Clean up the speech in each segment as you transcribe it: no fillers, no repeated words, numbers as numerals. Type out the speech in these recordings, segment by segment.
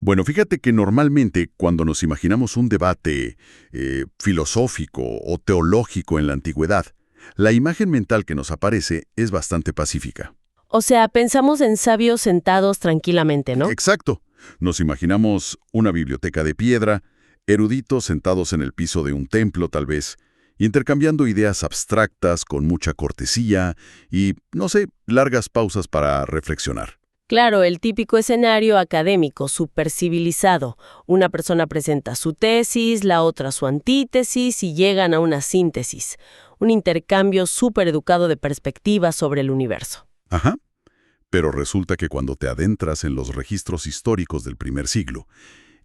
Bueno, fíjate que normalmente cuando nos imaginamos un debate filosófico o teológico en la antigüedad, la imagen mental que nos aparece es bastante pacífica. O sea, pensamos en sabios sentados tranquilamente, ¿no? Exacto. Nos imaginamos una biblioteca de piedra, eruditos sentados en el piso de un templo tal vez, intercambiando ideas abstractas con mucha cortesía y, no sé, largas pausas para reflexionar. Claro, el típico escenario académico, supercivilizado. Una persona presenta su tesis, la otra su antítesis y llegan a una síntesis. Un intercambio supereducado de perspectivas sobre el universo. Ajá. Pero resulta que cuando te adentras en los registros históricos del primer siglo,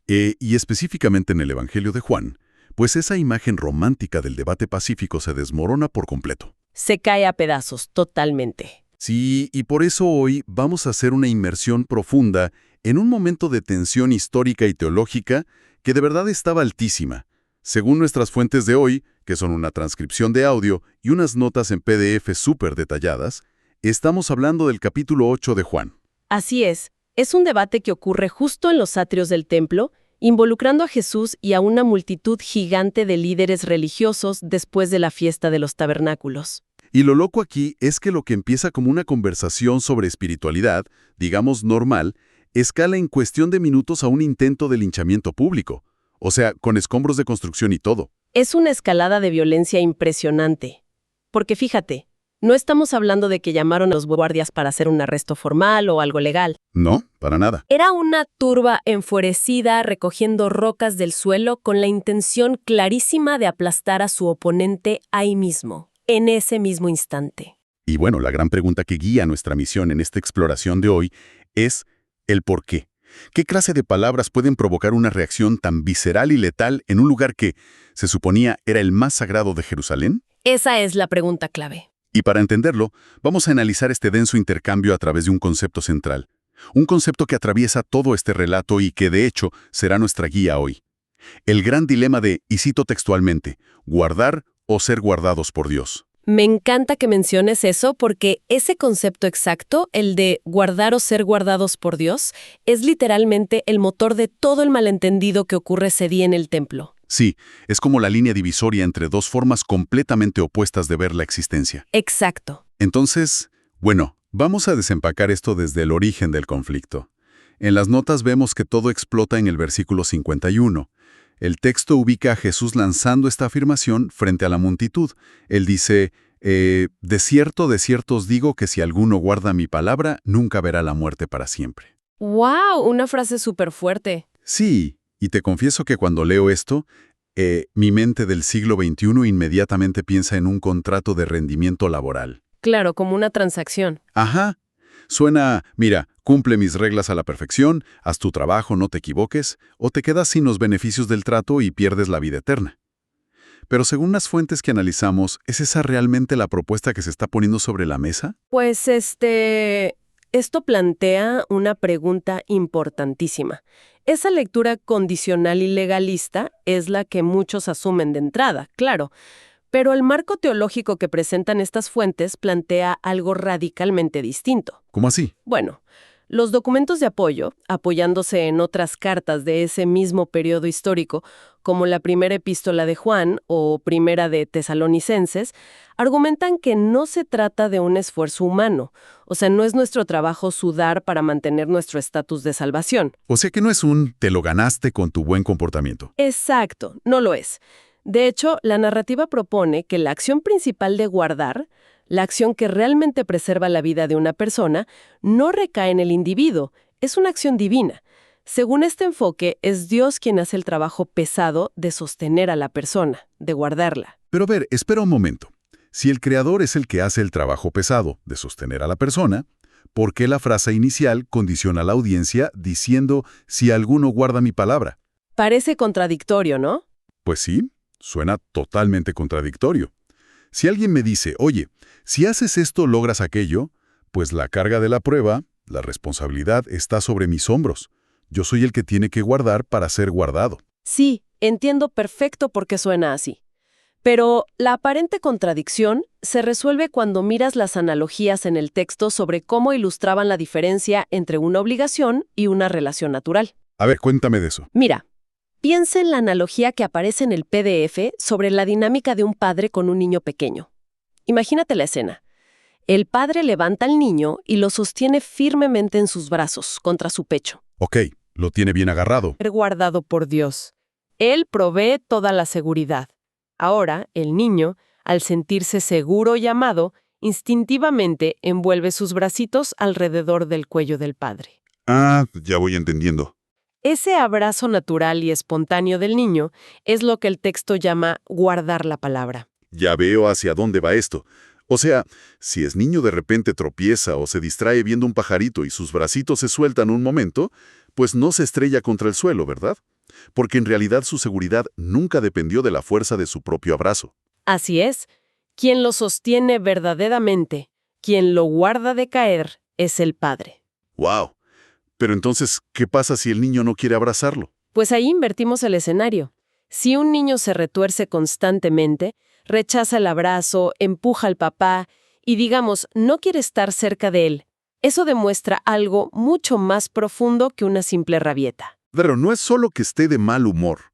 y específicamente en el Evangelio de Juan, pues esa imagen romántica del debate pacífico se desmorona por completo. Se cae a pedazos, totalmente. Sí, y por eso hoy vamos a hacer una inmersión profunda en un momento de tensión histórica y teológica que de verdad estaba altísima. Según nuestras fuentes de hoy, que son una transcripción de audio y unas notas en PDF súper detalladas, estamos hablando del capítulo 8 de Juan. Así es un debate que ocurre justo en los atrios del templo, involucrando a Jesús y a una multitud gigante de líderes religiosos después de la fiesta de los tabernáculos. Y lo loco aquí es que lo que empieza como una conversación sobre espiritualidad, digamos normal, escala en cuestión de minutos a un intento de linchamiento público. O sea, con escombros de construcción y todo. Es una escalada de violencia impresionante. Porque fíjate, no estamos hablando de que llamaron a los guardias para hacer un arresto formal o algo legal. No, para nada. Era una turba enfurecida recogiendo rocas del suelo con la intención clarísima de aplastar a su oponente ahí mismo, en ese mismo instante. Y bueno, la gran pregunta que guía nuestra misión en esta exploración de hoy es el por qué. ¿Qué clase de palabras pueden provocar una reacción tan visceral y letal en un lugar que, se suponía, era el más sagrado de Jerusalén? Esa es la pregunta clave. Y para entenderlo, vamos a analizar este denso intercambio a través de un concepto central. Un concepto que atraviesa todo este relato y que, de hecho, será nuestra guía hoy. El gran dilema de, y cito textualmente, guardar o ser guardados por Dios. Me encanta que menciones eso porque ese concepto exacto, el de guardar o ser guardados por Dios, es literalmente el motor de todo el malentendido que ocurre ese día en el templo. Sí, es como la línea divisoria entre dos formas completamente opuestas de ver la existencia. Exacto. Entonces, bueno, vamos a desempacar esto desde el origen del conflicto. En las notas vemos que todo explota en el versículo 51. El texto ubica a Jesús lanzando esta afirmación frente a la multitud. Él dice, de cierto os digo que si alguno guarda mi palabra, nunca verá la muerte para siempre. ¡Wow! Una frase súper fuerte. Sí, y te confieso que cuando leo esto, mi mente del siglo XXI inmediatamente piensa en un contrato de rendimiento laboral. Claro, como una transacción. Ajá. Suena, mira, cumple mis reglas a la perfección, haz tu trabajo, no te equivoques, o te quedas sin los beneficios del trato y pierdes la vida eterna. Pero según las fuentes que analizamos, ¿es esa realmente la propuesta que se está poniendo sobre la mesa? Pues esto plantea una pregunta importantísima. Esa lectura condicional y legalista es la que muchos asumen de entrada, claro. Pero el marco teológico que presentan estas fuentes plantea algo radicalmente distinto. ¿Cómo así? Bueno, los documentos de apoyo, apoyándose en otras cartas de ese mismo periodo histórico, como la primera epístola de Juan o primera de Tesalonicenses, argumentan que no se trata de un esfuerzo humano. O sea, no es nuestro trabajo sudar para mantener nuestro estatus de salvación. O sea que no es un te lo ganaste con tu buen comportamiento. Exacto, no lo es. De hecho, la narrativa propone que la acción principal de guardar, la acción que realmente preserva la vida de una persona, no recae en el individuo, es una acción divina. Según este enfoque, es Dios quien hace el trabajo pesado de sostener a la persona, de guardarla. Pero a ver, espera un momento. Si el creador es el que hace el trabajo pesado de sostener a la persona, ¿por qué la frase inicial condiciona a la audiencia diciendo si alguno guarda mi palabra? Parece contradictorio, ¿no? Pues sí, suena totalmente contradictorio. Si alguien me dice, oye, si haces esto logras aquello, pues la carga de la prueba, la responsabilidad está sobre mis hombros. Yo soy el que tiene que guardar para ser guardado. Sí, entiendo perfecto por qué suena así. Pero la aparente contradicción se resuelve cuando miras las analogías en el texto sobre cómo ilustraban la diferencia entre una obligación y una relación natural. A ver, cuéntame de eso. Mira, piensa en la analogía que aparece en el PDF sobre la dinámica de un padre con un niño pequeño. Imagínate la escena. El padre levanta al niño y lo sostiene firmemente en sus brazos, contra su pecho. Ok, lo tiene bien agarrado. Guardado por Dios. Él provee toda la seguridad. Ahora, el niño, al sentirse seguro y amado, instintivamente envuelve sus bracitos alrededor del cuello del padre. Ah, ya voy entendiendo. Ese abrazo natural y espontáneo del niño es lo que el texto llama guardar la palabra. Ya veo hacia dónde va esto. O sea, si es niño de repente tropieza o se distrae viendo un pajarito y sus bracitos se sueltan un momento, pues no se estrella contra el suelo, ¿verdad? Porque en realidad su seguridad nunca dependió de la fuerza de su propio abrazo. Así es, quien lo sostiene verdaderamente, quien lo guarda de caer, es el padre. ¡Wow! Pero entonces, ¿qué pasa si el niño no quiere abrazarlo? Pues ahí invertimos el escenario. Si un niño se retuerce constantemente, rechaza el abrazo, empuja al papá y, digamos, no quiere estar cerca de él, eso demuestra algo mucho más profundo que una simple rabieta. Pero no es solo que esté de mal humor.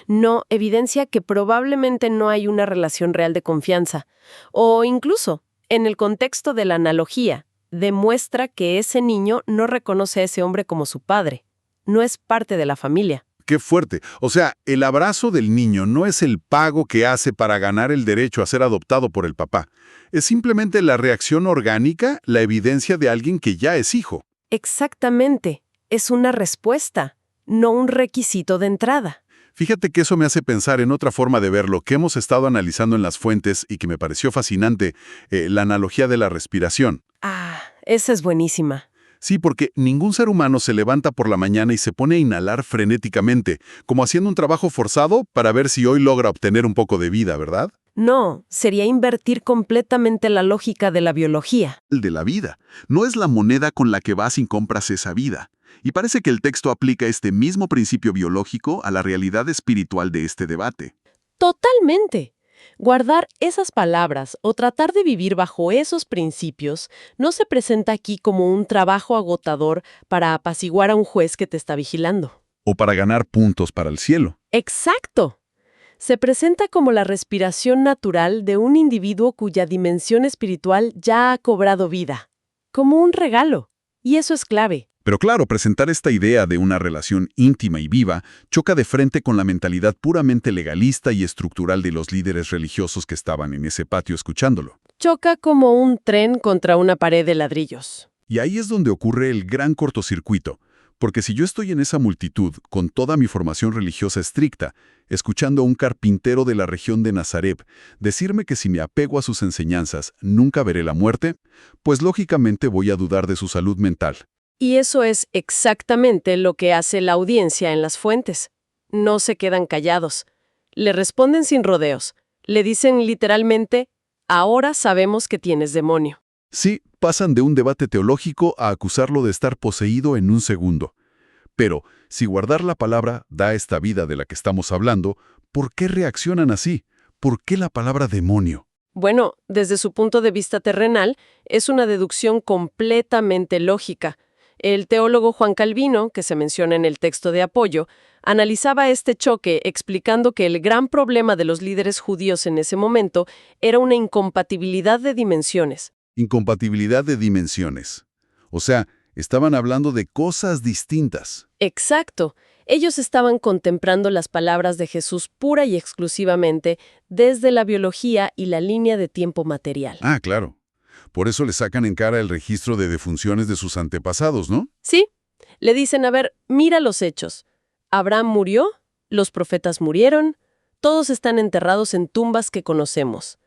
No, evidencia que probablemente no hay una relación real de confianza. O incluso, en el contexto de la analogía, demuestra que ese niño no reconoce a ese hombre como su padre. No es parte de la familia. ¡Qué fuerte! O sea, el abrazo del niño no es el pago que hace para ganar el derecho a ser adoptado por el papá. Es simplemente la reacción orgánica, la evidencia de alguien que ya es hijo. Exactamente. Es una respuesta, no un requisito de entrada. Fíjate que eso me hace pensar en otra forma de ver lo que hemos estado analizando en las fuentes y que me pareció fascinante, la analogía de la respiración. Ah, esa es buenísima. Sí, porque ningún ser humano se levanta por la mañana y se pone a inhalar frenéticamente, como haciendo un trabajo forzado para ver si hoy logra obtener un poco de vida, ¿verdad? No, sería invertir completamente la lógica de la biología. El de la vida. No es la moneda con la que vas y compras esa vida. Y parece que el texto aplica este mismo principio biológico a la realidad espiritual de este debate. Totalmente. Guardar esas palabras o tratar de vivir bajo esos principios no se presenta aquí como un trabajo agotador para apaciguar a un juez que te está vigilando. O para ganar puntos para el cielo. ¡Exacto! Se presenta como la respiración natural de un individuo cuya dimensión espiritual ya ha cobrado vida. Como un regalo. Y eso es clave. Pero claro, presentar esta idea de una relación íntima y viva choca de frente con la mentalidad puramente legalista y estructural de los líderes religiosos que estaban en ese patio escuchándolo. Choca como un tren contra una pared de ladrillos. Y ahí es donde ocurre el gran cortocircuito, porque si yo estoy en esa multitud, con toda mi formación religiosa estricta, escuchando a un carpintero de la región de Nazaret decirme que si me apego a sus enseñanzas nunca veré la muerte, pues lógicamente voy a dudar de su salud mental. Y eso es exactamente lo que hace la audiencia en las fuentes. No se quedan callados. Le responden sin rodeos. Le dicen literalmente, ahora sabemos que tienes demonio. Sí, pasan de un debate teológico a acusarlo de estar poseído en un segundo. Pero, si guardar la palabra da esta vida de la que estamos hablando, ¿por qué reaccionan así? ¿Por qué la palabra demonio? Bueno, desde su punto de vista terrenal, es una deducción completamente lógica. El teólogo Juan Calvino, que se menciona en el texto de apoyo, analizaba este choque explicando que el gran problema de los líderes judíos en ese momento era una incompatibilidad de dimensiones. Incompatibilidad de dimensiones. O sea, estaban hablando de cosas distintas. Exacto. Ellos estaban contemplando las palabras de Jesús pura y exclusivamente desde la biología y la línea de tiempo material. Ah, claro. Por eso le sacan en cara el registro de defunciones de sus antepasados, ¿no? Sí, le dicen, a ver, mira los hechos. Abraham murió, los profetas murieron, todos están enterrados en tumbas que conocemos.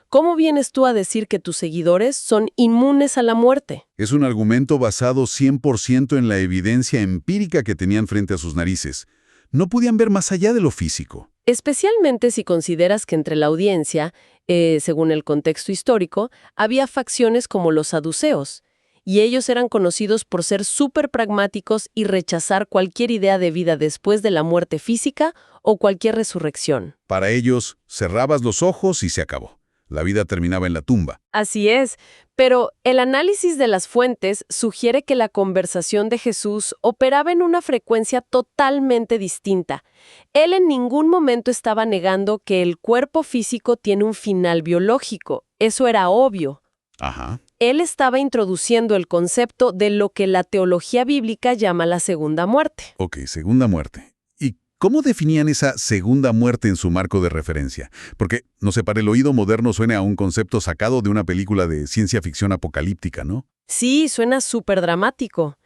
¿Cómo vienes tú a decir que tus seguidores son inmunes a la muerte? Es un argumento basado 100% en la evidencia empírica que tenían frente a sus narices. No podían ver más allá de lo físico. Especialmente si consideras que entre la audiencia, según el contexto histórico, había facciones como los saduceos, y ellos eran conocidos por ser súper pragmáticos y rechazar cualquier idea de vida después de la muerte física o cualquier resurrección. Para ellos, cerrabas los ojos y se acabó. La vida terminaba en la tumba. Así es, pero el análisis de las fuentes sugiere que la conversación de Jesús operaba en una frecuencia totalmente distinta. Él en ningún momento estaba negando que el cuerpo físico tiene un final biológico. Eso era obvio. Ajá. Él estaba introduciendo el concepto de lo que la teología bíblica llama la segunda muerte. Ok, segunda muerte. ¿Y cómo definían esa segunda muerte en su marco de referencia? Porque, no sé, para el oído moderno suena a un concepto sacado de una película de ciencia ficción apocalíptica, ¿no? Sí, suena súper dramático.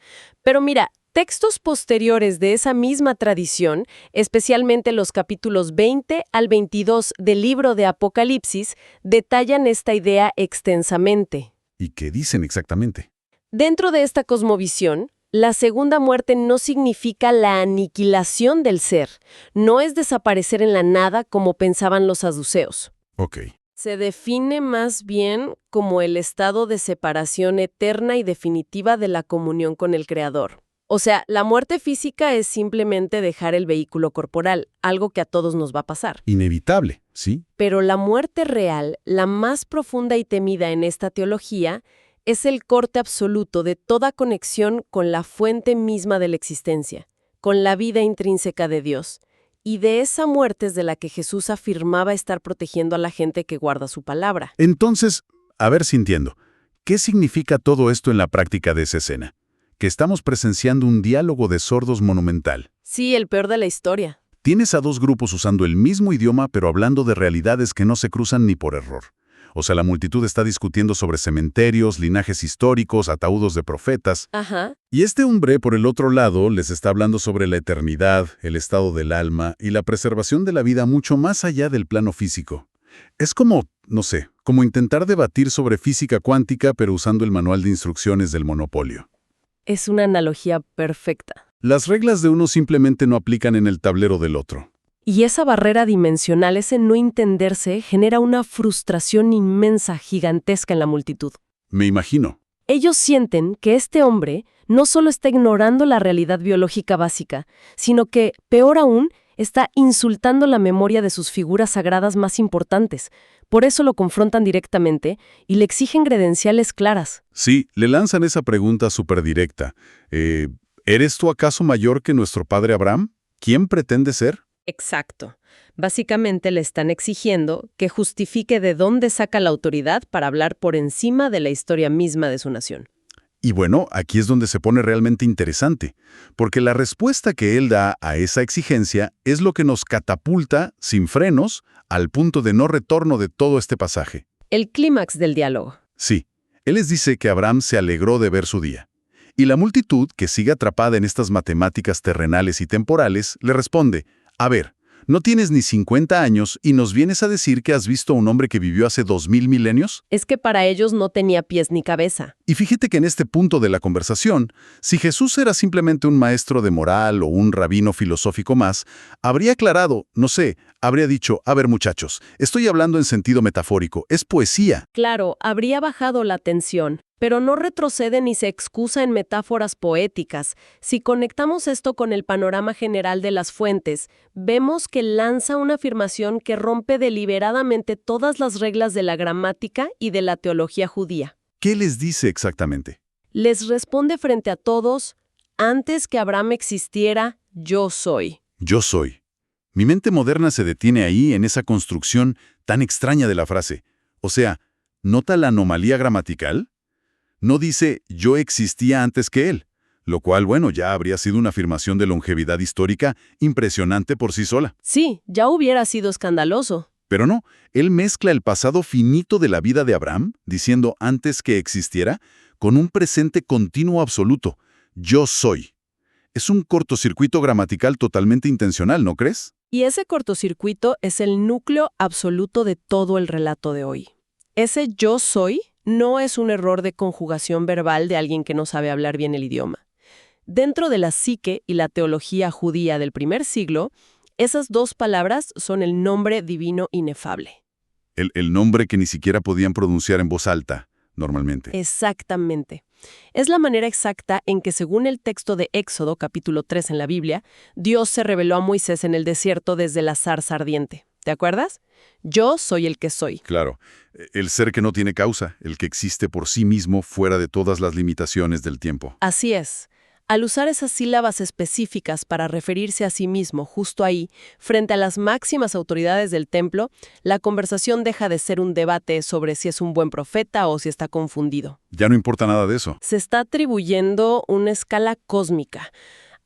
Pero mira, textos posteriores de esa misma tradición, especialmente los capítulos 20 al 22 del libro de Apocalipsis, detallan esta idea extensamente. ¿Y qué dicen exactamente? Dentro de esta cosmovisión, la segunda muerte no significa la aniquilación del ser, no es desaparecer en la nada como pensaban los saduceos. Ok. Se define más bien como el estado de separación eterna y definitiva de la comunión con el Creador. O sea, la muerte física es simplemente dejar el vehículo corporal, algo que a todos nos va a pasar. Inevitable, ¿sí? Pero la muerte real, la más profunda y temida en esta teología, es el corte absoluto de toda conexión con la fuente misma de la existencia, con la vida intrínseca de Dios. Y de esa muerte es de la que Jesús afirmaba estar protegiendo a la gente que guarda su palabra. Entonces, a ver si entiendo. ¿Qué significa todo esto en la práctica de esa escena? Que estamos presenciando un diálogo de sordos monumental. Sí, el peor de la historia. Tienes a dos grupos usando el mismo idioma, pero hablando de realidades que no se cruzan ni por error. O sea, la multitud está discutiendo sobre cementerios, linajes históricos, ataúdos de profetas. Ajá. Y este hombre, por el otro lado, les está hablando sobre la eternidad, el estado del alma y la preservación de la vida mucho más allá del plano físico. Es como, no sé, como intentar debatir sobre física cuántica, pero usando el manual de instrucciones del Monopolio. Es una analogía perfecta. Las reglas de uno simplemente no aplican en el tablero del otro. Y esa barrera dimensional, ese no entenderse, genera una frustración inmensa, gigantesca en la multitud. Me imagino. Ellos sienten que este hombre no solo está ignorando la realidad biológica básica, sino que, peor aún, está insultando la memoria de sus figuras sagradas más importantes. Por eso lo confrontan directamente y le exigen credenciales claras. Sí, le lanzan esa pregunta súper directa. ¿Eres tú acaso mayor que nuestro padre Abraham? ¿Quién pretende ser? Exacto. Básicamente le están exigiendo que justifique de dónde saca la autoridad para hablar por encima de la historia misma de su nación. Y bueno, aquí es donde se pone realmente interesante, porque la respuesta que él da a esa exigencia es lo que nos catapulta, sin frenos, al punto de no retorno de todo este pasaje. El clímax del diálogo. Sí, él les dice que Abraham se alegró de ver su día. Y la multitud, que sigue atrapada en estas matemáticas terrenales y temporales, le responde, a ver, no tienes ni 50 años y nos vienes a decir que has visto a un hombre que vivió hace 2000 milenios. Es que para ellos no tenía pies ni cabeza. Y fíjate que en este punto de la conversación, si Jesús era simplemente un maestro de moral o un rabino filosófico más, habría aclarado, no sé, habría dicho, a ver muchachos, estoy hablando en sentido metafórico, es poesía. Claro, habría bajado la tensión, pero no retrocede ni se excusa en metáforas poéticas. Si conectamos esto con el panorama general de las fuentes, vemos que lanza una afirmación que rompe deliberadamente todas las reglas de la gramática y de la teología judía. ¿Qué les dice exactamente? Les responde frente a todos, antes que Abraham existiera, yo soy. Yo soy. Mi mente moderna se detiene ahí en esa construcción tan extraña de la frase. O sea, ¿nota la anomalía gramatical? No dice yo existía antes que él, lo cual, bueno, ya habría sido una afirmación de longevidad histórica impresionante por sí sola. Sí, ya hubiera sido escandaloso. Pero no, él mezcla el pasado finito de la vida de Abraham, diciendo antes que existiera, con un presente continuo absoluto. Yo soy. Es un cortocircuito gramatical totalmente intencional, ¿no crees? Y ese cortocircuito es el núcleo absoluto de todo el relato de hoy. Ese yo soy no es un error de conjugación verbal de alguien que no sabe hablar bien el idioma. Dentro de la psique y la teología judía del primer siglo, esas dos palabras son el nombre divino inefable. El nombre que ni siquiera podían pronunciar en voz alta, normalmente. Exactamente. Es la manera exacta en que, según el texto de Éxodo, capítulo 3 en la Biblia, Dios se reveló a Moisés en el desierto desde la zarza ardiente. ¿te acuerdas? Yo soy el que soy. Claro, el ser que no tiene causa, el que existe por sí mismo fuera de todas las limitaciones del tiempo. Así es. Al usar esas sílabas específicas para referirse a sí mismo justo ahí, frente a las máximas autoridades del templo, la conversación deja de ser un debate sobre si es un buen profeta o si está confundido. Ya no importa nada de eso. Se está atribuyendo una escala cósmica.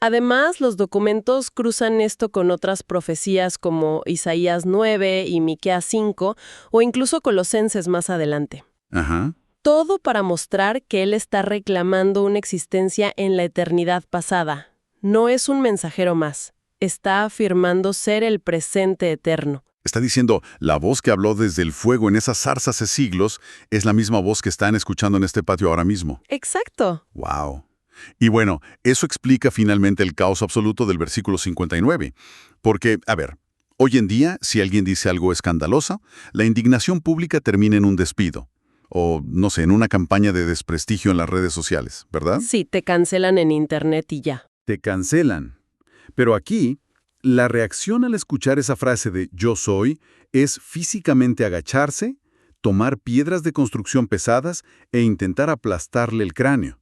Además, los documentos cruzan esto con otras profecías como Isaías 9 y Miqueas 5 o incluso Colosenses más adelante. Ajá. Todo para mostrar que él está reclamando una existencia en la eternidad pasada. No es un mensajero más. Está afirmando ser el presente eterno. Está diciendo, la voz que habló desde el fuego en esas zarzas hace siglos es la misma voz que están escuchando en este patio ahora mismo. Exacto. ¡Wow! Y bueno, eso explica finalmente el caos absoluto del versículo 59. Porque, a ver, hoy en día, si alguien dice algo escandaloso, la indignación pública termina en un despido. O, no sé, en una campaña de desprestigio en las redes sociales, ¿verdad? Sí, te cancelan en internet y ya. Te cancelan. Pero aquí, la reacción al escuchar esa frase de yo soy es físicamente agacharse, tomar piedras de construcción pesadas e intentar aplastarle el cráneo.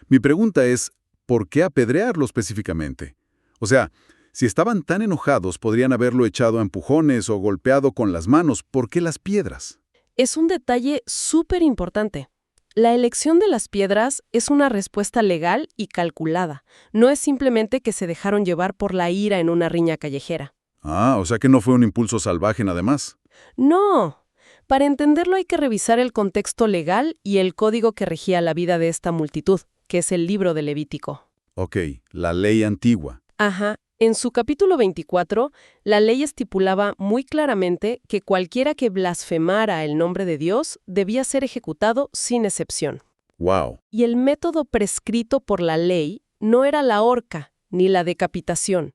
Mi pregunta es, ¿por qué apedrearlo específicamente? O sea, si estaban tan enojados, podrían haberlo echado a empujones o golpeado con las manos. ¿Por qué las piedras? Es un detalle súper importante. La elección de las piedras es una respuesta legal y calculada. No es simplemente que se dejaron llevar por la ira en una riña callejera. Ah, o sea que no fue un impulso salvaje nada más. No. Para entenderlo hay que revisar el contexto legal y el código que regía la vida de esta multitud, que es el libro de Levítico. Ok, la ley antigua. Ajá. En su capítulo 24, la ley estipulaba muy claramente que cualquiera que blasfemara el nombre de Dios debía ser ejecutado sin excepción. Wow. Y el método prescrito por la ley no era la horca ni la decapitación,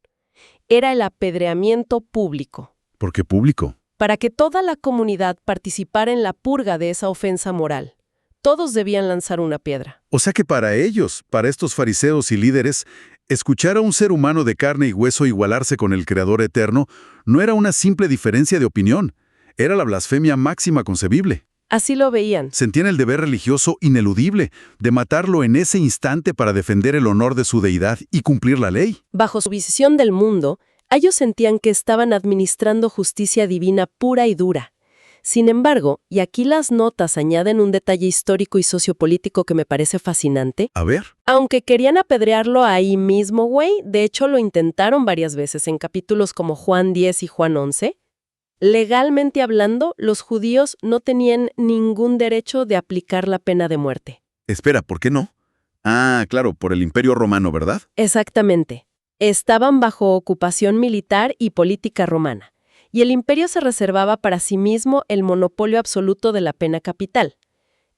era el apedreamiento público, ¿Por qué público? para que toda la comunidad participara en la purga de esa ofensa moral. Todos debían lanzar una piedra. O sea que para ellos, para estos fariseos y líderes, escuchar a un ser humano de carne y hueso igualarse con el Creador eterno no era una simple diferencia de opinión, era la blasfemia máxima concebible. Así lo veían. Sentían el deber religioso ineludible de matarlo en ese instante para defender el honor de su deidad y cumplir la ley. Bajo su visión del mundo, ellos sentían que estaban administrando justicia divina pura y dura. Sin embargo, y aquí las notas añaden un detalle histórico y sociopolítico que me parece fascinante, A ver, aunque querían apedrearlo ahí mismo, de hecho lo intentaron varias veces en capítulos como Juan 10 y Juan 11, legalmente hablando, los judíos no tenían ningún derecho de aplicar la pena de muerte. espera, ¿por qué no? Ah, claro, por el Imperio Romano, ¿verdad? Exactamente. Estaban bajo ocupación militar y política romana, y el imperio se reservaba para sí mismo el monopolio absoluto de la pena capital.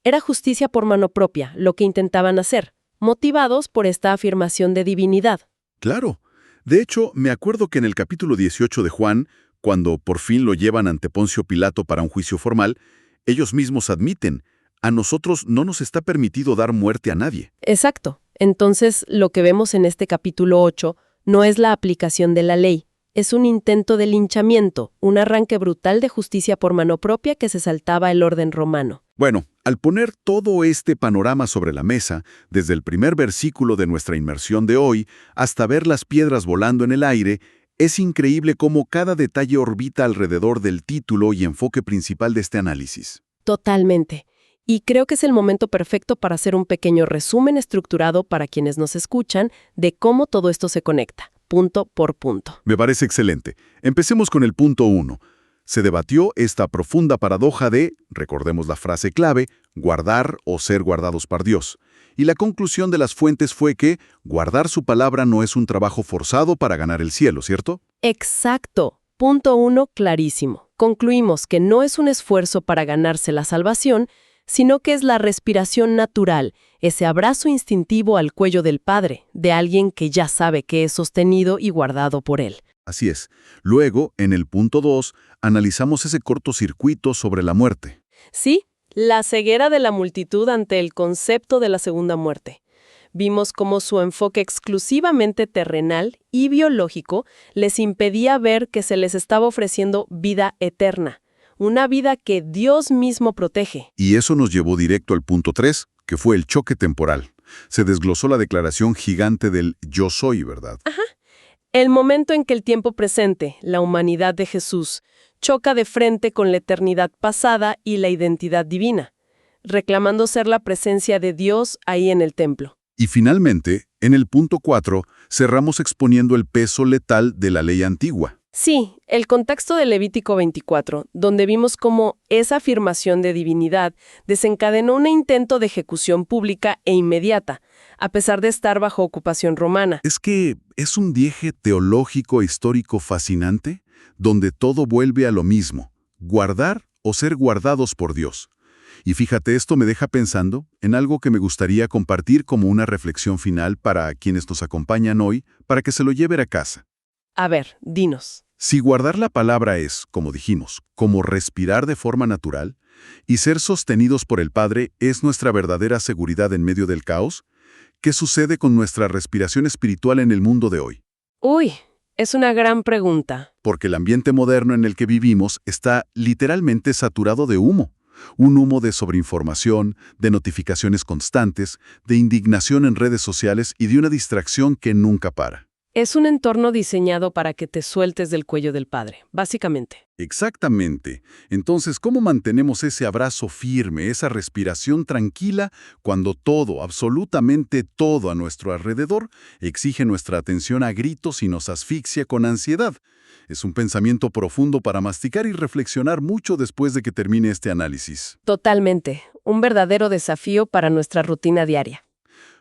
Era justicia por mano propia, lo que intentaban hacer, motivados por esta afirmación de divinidad. Claro. De hecho, me acuerdo que en el capítulo 18 de Juan, cuando por fin lo llevan ante Poncio Pilato para un juicio formal, ellos mismos admiten, a nosotros no nos está permitido dar muerte a nadie. Exacto. Entonces, lo que vemos en este capítulo 8 no es la aplicación de la ley, es un intento de linchamiento, un arranque brutal de justicia por mano propia que se saltaba el orden romano. Bueno, al poner todo este panorama sobre la mesa, desde el primer versículo de nuestra inmersión de hoy hasta ver las piedras volando en el aire, es increíble cómo cada detalle orbita alrededor del título y enfoque principal de este análisis. Totalmente. Y creo que es el momento perfecto para hacer un pequeño resumen estructurado para quienes nos escuchan de cómo todo esto se conecta, punto por punto. Me parece excelente. Empecemos con el punto 1. Se debatió esta profunda paradoja de, recordemos la frase clave, guardar o ser guardados por Dios. Y la conclusión de las fuentes fue que guardar su palabra no es un trabajo forzado para ganar el cielo, ¿cierto? Exacto. Punto 1 clarísimo. Concluimos que no es un esfuerzo para ganarse la salvación, sino que es la respiración natural, ese abrazo instintivo al cuello del Padre, de alguien que ya sabe que es sostenido y guardado por Él. Así es. Luego, en el punto 2, analizamos ese cortocircuito sobre la muerte. Sí, la ceguera de la multitud ante el concepto de la segunda muerte. Vimos cómo su enfoque exclusivamente terrenal y biológico les impedía ver que se les estaba ofreciendo vida eterna, una vida que Dios mismo protege. Y eso nos llevó directo al punto 3, que fue el choque temporal. Se desglosó la declaración gigante del yo soy, ¿verdad? El momento en que el tiempo presente, la humanidad de Jesús, choca de frente con la eternidad pasada y la identidad divina, reclamando ser la presencia de Dios ahí en el templo. Y finalmente, en el punto 4, cerramos exponiendo el peso letal de la ley antigua. Sí, el contexto de Levítico 24, donde vimos cómo esa afirmación de divinidad desencadenó un intento de ejecución pública e inmediata, a pesar de estar bajo ocupación romana. Es que es un viaje teológico e histórico fascinante, donde todo vuelve a lo mismo, guardar o ser guardados por Dios. Y fíjate, esto me deja pensando en algo que me gustaría compartir como una reflexión final para quienes nos acompañan hoy, para que se lo lleven a casa. A ver, dinos. Si guardar la palabra es, como dijimos, como respirar de forma natural, y ser sostenidos por el Padre es nuestra verdadera seguridad en medio del caos, ¿qué sucede con nuestra respiración espiritual en el mundo de hoy? Uy, es una gran pregunta. Porque el ambiente moderno en el que vivimos está literalmente saturado de humo. Un humo de sobreinformación, de notificaciones constantes, de indignación en redes sociales y de una distracción que nunca para. Es un entorno diseñado para que te sueltes del cuello del Padre, básicamente. Exactamente. Entonces, ¿cómo mantenemos ese abrazo firme, esa respiración tranquila, cuando todo, absolutamente todo a nuestro alrededor, exige nuestra atención a gritos y nos asfixia con ansiedad? Es un pensamiento profundo para masticar y reflexionar mucho después de que termine este análisis. Totalmente. Un verdadero desafío para nuestra rutina diaria.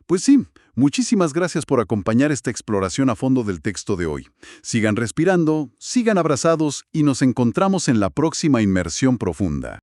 Pues sí, muchísimas gracias por acompañar esta exploración a fondo del texto de hoy. Sigan respirando, sigan abrazados y nos encontramos en la próxima inmersión profunda.